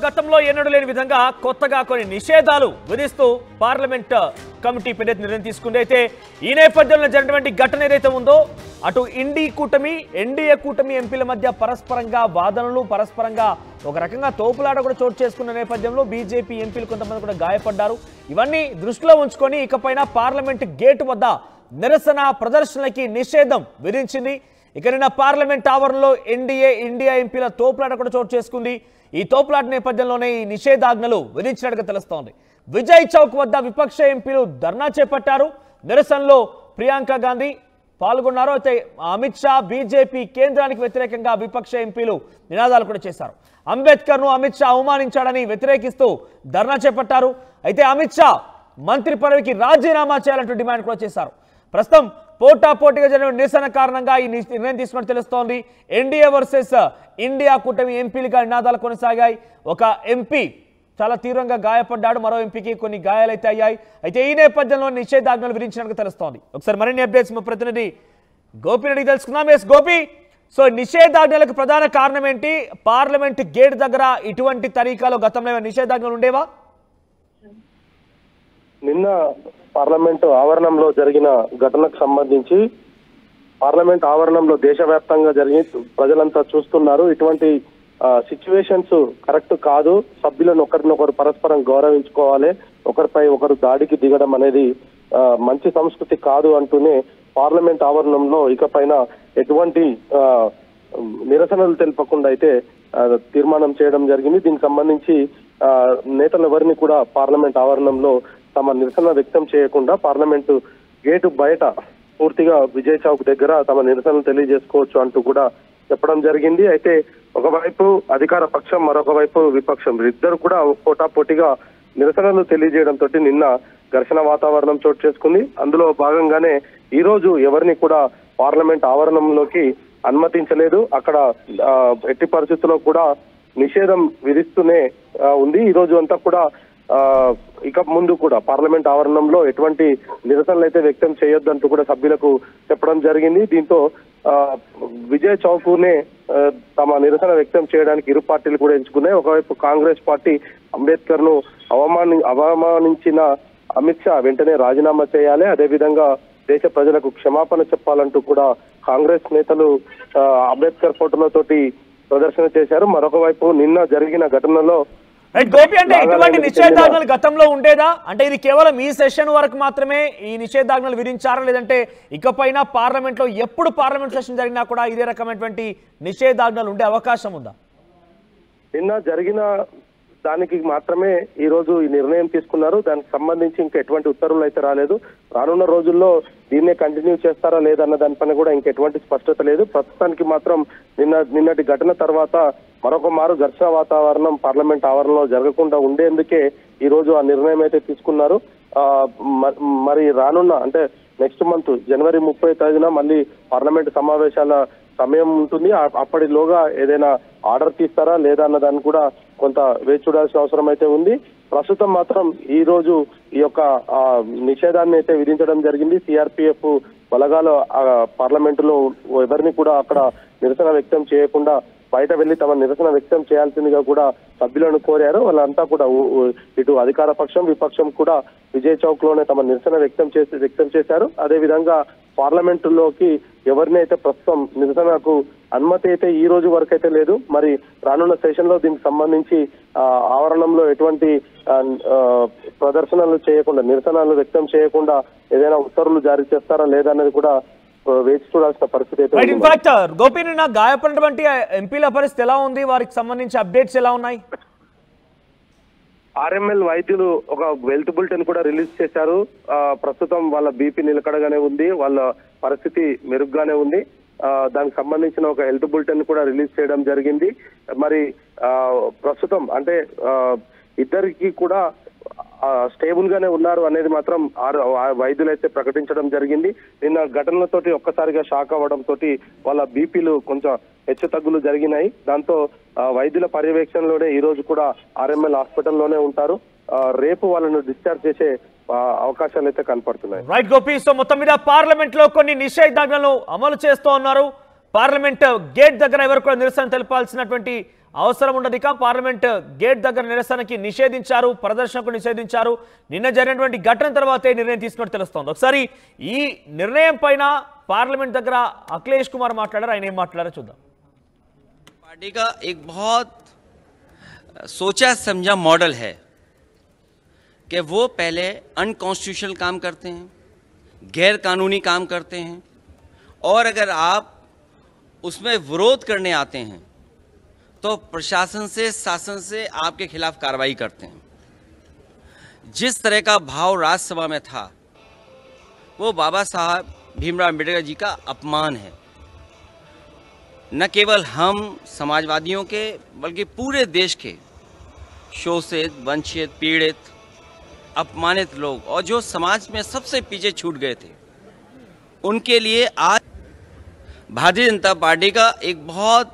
గతంలో ఎన్నడూ లేని విధంగా కొత్తగా కొన్ని నిషేధాలు విధిస్తూ పార్లమెంట్ కమిటీ పెద్ద నిర్ణయం తీసుకుంది. అయితే ఈ నేపథ్యంలో జరిగినటువంటి ఘటన ఏదైతే ఉందో అటు ఎన్డీఏ కూటమి ఎంపీల మధ్య పరస్పరంగా వాదనలు పరస్పరంగా ఒక రకంగా తోపులాట కూడా చోటు చేసుకున్న నేపథ్యంలో బీజేపీ ఎంపీలు కొంతమంది కూడా గాయపడ్డారు. ఇవన్నీ దృష్టిలో ఉంచుకొని ఇకపైన పార్లమెంట్ గేటు వద్ద నిరసన ప్రదర్శనలకి నిషేధం విధించింది. ఇక నిన్న పార్లమెంట్ ఆవరణలో ఇండియా ఎంపీల తోపులాట కూడా చోటు చేసుకుంది. ఈ తోపులాట నేపథ్యంలోనే ఈ నిషేధాజ్ఞలు విధించినట్టుగా తెలుస్తోంది. విజయ్ చౌక్ వద్ద విపక్ష ఎంపీలు ధర్నా చేపట్టారు. నిరసనలో ప్రియాంక గాంధీ పాల్గొన్నారు. అయితే అమిత్ షా బీజేపీ కేంద్రానికి వ్యతిరేకంగా విపక్ష ఎంపీలు నినాదాలు కూడా చేశారు. అంబేద్కర్ను అమిత్ షా అవమానించాడని వ్యతిరేకిస్తూ ధర్నా చేపట్టారు. అయితే అమిత్ షా మంత్రి పదవికి రాజీనామా చేయాలంటూ డిమాండ్ కూడా చేశారు. ప్రస్తుతం పోటాపోటీగా జరిగిన నిరసన కారణంగా ఈ నిర్ణయం తీసుకున్నట్టు తెలుస్తోంది. ఎన్డీఏ వర్సెస్ ఇండియా కూటమి ఎంపీలుగా నినాదాలు కొనసాగాయి. ఒక ఎంపీ చాలా తీవ్రంగా గాయపడ్డాడు, మరో ఎంపీకి కొన్ని గాయాలైతే అయ్యాయి. అయితే ఈ నేపథ్యంలో నిషేధాజ్ఞలు విధించినట్టు తెలుస్తోంది. ఒకసారి మరిన్ని అప్డేట్స్ మా ప్రతినిధి గోపిరెడ్డి తెలుసుకుందాం. ఎస్ గోపి, సో నిషేధాజ్ఞలకు ప్రధాన కారణం ఏంటి? పార్లమెంట్ గేట్ దగ్గర ఇటువంటి తరీకాలో గతంలో నిషేధాజ్ఞలు ఉండేవా? నిన్న పార్లమెంటు ఆవరణంలో జరిగిన ఘటనకు సంబంధించి పార్లమెంట్ ఆవరణంలో దేశవ్యాప్తంగా జరిగి ప్రజలంతా చూస్తున్నారు. ఇటువంటి సిచ్యువేషన్స్ కరెక్ట్ కాదు. సభ్యులను ఒకరినొకరు పరస్పరం గౌరవించుకోవాలి. ఒకరిపై ఒకరు దాడికి దిగడం అనేది మంచి సంస్కృతి కాదు అంటూనే పార్లమెంట్ ఆవరణంలో ఇకపైన ఎటువంటి నిరసనలు తెలుపకుండా అయితే తీర్మానం చేయడం జరిగింది. దీనికి సంబంధించి నేతలు ఎవరిని కూడా పార్లమెంట్ ఆవరణంలో తమ నిరసన వ్యక్తం చేయకుండా పార్లమెంటు గేటు బయట పూర్తిగా విజయ్ చౌక్ దగ్గర తమ నిరసనలు తెలియజేసుకోవచ్చు అంటూ కూడా చెప్పడం జరిగింది. అయితే ఒకవైపు అధికార పక్షం, మరొక వైపు విపక్షం ఇద్దరు కూడా పోటాపోటీగా నిరసనలు తెలియజేయడంతో నిన్న ఘర్షణ వాతావరణం చోటు చేసుకుంది. అందులో భాగంగానే ఈ రోజు ఎవరిని కూడా పార్లమెంట్ ఆవరణంలోకి అనుమతించలేదు. అక్కడ ఎట్టి పరిస్థితుల్లో కూడా నిషేధం విధిస్తూనే ఉంది. ఈ రోజు అంతా కూడా ఇక ముందు కూడా పార్లమెంట్ ఆవరణంలో ఎటువంటి నిరసనలు అయితే వ్యక్తం చేయొద్దంటూ కూడా సభ్యులకు చెప్పడం జరిగింది. దీంతో విజయ్ చౌక్నే తమ నిరసన వ్యక్తం చేయడానికి ఇరు పార్టీలు కూడా ఎంచుకున్నాయి. ఒకవైపు కాంగ్రెస్ పార్టీ అంబేద్కర్ ను అవమానించిన అమిత్ షా వెంటనే రాజీనామా చేయాలి, అదేవిధంగా దేశ ప్రజలకు క్షమాపణ చెప్పాలంటూ కూడా కాంగ్రెస్ నేతలు అంబేద్కర్ ఫోటోలతోటి ప్రదర్శన చేశారు. మరొక వైపు నిన్న జరిగిన ఘటనలో గోపి, అంటే ఇటువంటి నిషేధాజ్ఞలు గతంలో ఉండేదా? అంటే ఇది కేవలం ఈ సెషన్ వరకు మాత్రమే ఈ నిషేధాజ్ఞలు విధించారా, లేదంటే ఇకపైన పార్లమెంట్ లో ఎప్పుడు పార్లమెంట్ సెషన్ జరిగినా కూడా ఇదే రకమైనటువంటి నిషేధాజ్ఞలు ఉండే అవకాశం ఉందా? నిన్న జరిగిన దానికి మాత్రమే ఈ రోజు ఈ నిర్ణయం తీసుకున్నారు. దానికి సంబంధించి ఇంకా ఎటువంటి ఉత్తర్వులు అయితే రాలేదు. రానున్న రోజుల్లో దీన్నే కంటిన్యూ చేస్తారా లేదన్న దానిపైన కూడా ఇంకెటువంటి స్పష్టత లేదు. ప్రస్తుతానికి మాత్రం నిన్నటి ఘటన తర్వాత మరొక మారు ఘర్షణ వాతావరణం పార్లమెంట్ ఆవరణలో జరగకుండా ఉండేందుకే ఈ రోజు ఆ నిర్ణయం అయితే తీసుకున్నారు. మరి రానున్న అంటే నెక్స్ట్ మంత్ జనవరి 30వ మళ్ళీ పార్లమెంట్ సమావేశాల సమయం ఉంటుంది. అప్పటిలోగా ఏదైనా ఆర్డర్ తీస్తారా లేదా అన్న దాన్ని కూడా కొంత వేచి చూడాల్సిన అవసరం అయితే ఉంది. ప్రస్తుతం మాత్రం ఈ రోజు ఈ యొక్క నిషేధాన్ని అయితే విధించడం జరిగింది. సిఆర్పిఎఫ్ బలగాలు పార్లమెంటులో ఎవరిని కూడా అక్కడ నిరసన వ్యక్తం చేయకుండా బయట వెళ్లి తమ నిరసన వ్యక్తం చేయాల్సిందిగా కూడా సభ్యులను కోరారు. వాళ్ళంతా కూడా ఇటు అధికార పక్షం విపక్షం కూడా విజయ్ చౌక్ లోనే తమ నిరసన వ్యక్తం చేశారు. అదేవిధంగా పార్లమెంటులోకి ఎవరినైతే ప్రస్తుతం నిరసనకు అనుమతి అయితే ఈ రోజు వరకు అయితే లేదు. మరి రానున్న సెషన్ లో దీనికి సంబంధించి ఆవరణంలో ఎటువంటి ప్రదర్శనలు చేయకుండా నిరసనలు వ్యక్తం చేయకుండా ఏదైనా ఉత్తర్వులు జారీ చేస్తారా లేదా అనేది కూడా వేచి చూడాల్సిన పరిస్థితి అయితే. ఇన్ఫాక్ట్ గోపి, నిన్న గాయపడినటువంటి ఎంపీల పరిస్థితి ఎలా ఉంది? వారికి సంబంధించి అప్డేట్స్ ఎలా ఉన్నాయి? ఆర్ఎంఎల్ వైద్యులు ఒక హెల్త్ బులెటిన్ కూడా రిలీజ్ చేశారు. ప్రస్తుతం వాళ్ళ బీపీ నిలకడగానే ఉంది, వాళ్ళ పరిస్థితి మెరుగ్గానే ఉంది. దానికి సంబంధించిన ఒక హెల్త్ బులెటిన్ కూడా రిలీజ్ చేయడం జరిగింది. మరి ప్రస్తుతం అంటే ఇద్దరికి కూడా స్టేబుల్ గానే ఉన్నారు అనేది మాత్రం వైద్యులైతే ప్రకటించడం జరిగింది. నిన్న ఘటనలతోటి ఒక్కసారిగా షాక్ అవ్వడం తోటి వాళ్ళ బీపీలు కొంచెం హెచ్చు తగ్గులు జరిగినాయి. దాంతో వైద్యుల పర్యవేక్షణలోనే ఈ రోజు కూడా ఆర్ఎంఎల్ హాస్పిటల్లోనే ఉంటారు. రేపు వాళ్ళను డిశ్చార్జ్ చేసే అవకాశాలు అయితే కనపడుతున్నాయి. రైట్ గోపి, సో మొత్తం మీద పార్లమెంట్ లో కొన్ని నిషేధాజ్ఞలను అమలు చేస్తూ ఉన్నారు. పార్లమెంట్ గేట్ దగ్గర ఎవరు కూడా నిరసన తెలపాల్సినటువంటి అవసరం ఉండదు ఇక పార్లమెంట్ గేట్ దగ్గర నిరసనకి నిషేధించారు, ప్రదర్శనకు నిషేధించారు. నిన్న జరిగినటువంటి ఘటన తర్వాతే నిర్ణయం తీసుకున్నట్టు తెలుస్తోంది. ఒకసారి ఈ నిర్ణయం పైన పార్లమెంట్ దగ్గర అఖిలేష్ కుమార్ మాట్లాడారు. ఆయన ఏం మాట్లాడారో చూద్దాం. पार्टी का एक बहुत सोचा समझा मॉडल है कि वो पहले अनकॉन्स्टिट्यूशनल काम करते हैं, गैर कानूनी काम करते हैं, और अगर आप उसमें विरोध करने आते हैं तो प्रशासन से, शासन से आपके खिलाफ कार्रवाई करते हैं. जिस तरह का भाव राज्यसभा में था वो बाबा साहब भीमराव अम्बेडकर जी का अपमान है. न केवल हम समाजवादियों के बल्कि पूरे देश के शोषित, वंचित, पीड़ित, अपमानित लोग और जो समाज में सबसे पीछे छूट गए थे उनके लिए आज भारतीय जनता पार्टी का एक बहुत